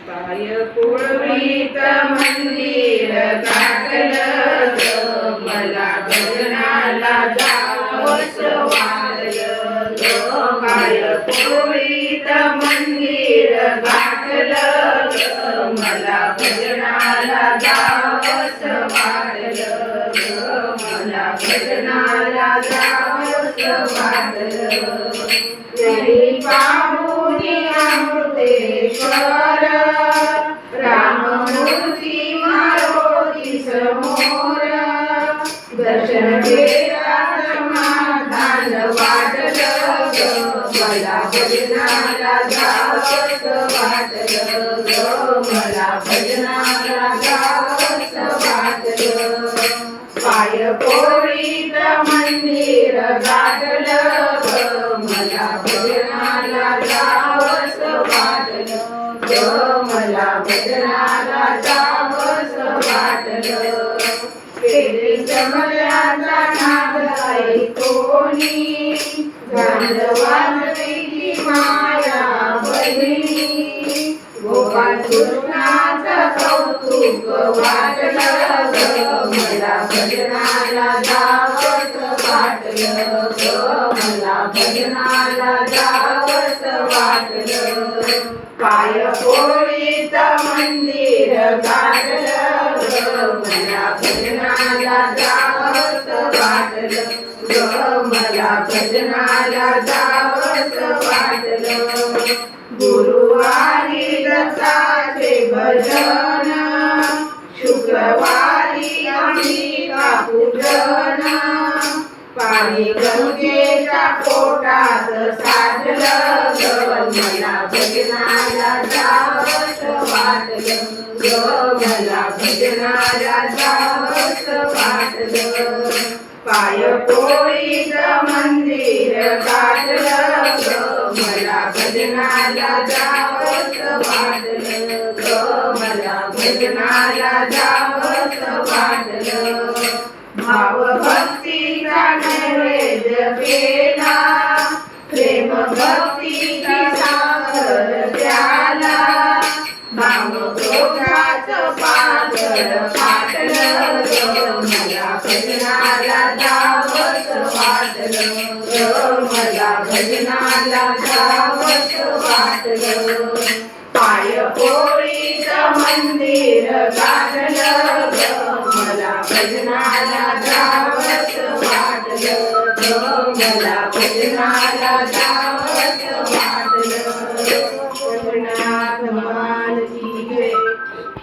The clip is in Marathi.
पाय पुळवीत मंदिर गाठलं ग, मला भजनाला जावंस वाटलं ग. पाय पुळवीत मंदिर गाठलं ग, मला भजनाला जावंस वाटलं ग, मला भजनाला जावंस वाटलं. तेरी पाहुनी अमृतेश्वर, राममूर्ती मारोती समोर, दर्शन घेता समाधान वाटलं ग, मला भजनाला जावंस वाटलं ग, मला भजनाला जावंस वाटलं. पाय पोळीत मंदिर गाठलं ग, मला भजनाला जावंस वाटलं ग, मला भजनाला जावंस वाटलं. केले जमल्याचा नाद ऐकोनी, गांधवांपैकी माया बहिणी, गोपाळ कृष्णाचं कौतुक वाटलं ग, मला भजनाला जावंस वाटलं ग, मला भजनाला जावंस वाटलं. पाय पोळीत मंदिर गाठलं ग, मला भजनाला जावंस वाटलं ग, मला भजनाला जावंस वाटलं. गुरुवारी दत्ताचे भजन, शुक्रवारी अंबिका पूजन, पाणी गंगेच्या पोटात साठलं ग, मला भजनाला जावंस वाटलं ग, मला भजनाला जावंस वाटलं. पाय पोळीत मंदिर गाठलं ग, मला भजनाला जावंस वाटलं ग, मला भजनाला जावंस वाटलं. भाव भक्तीचा नैवेद्य केला, प्रेम भक्तीची साखर प्याला, भाव क्रोधाचं पातळ फाटलं ग, मला भजनाला जावंस वाटलं ग, मला भजनाला जावंस वाटलं. पाय पोळीत मंदिर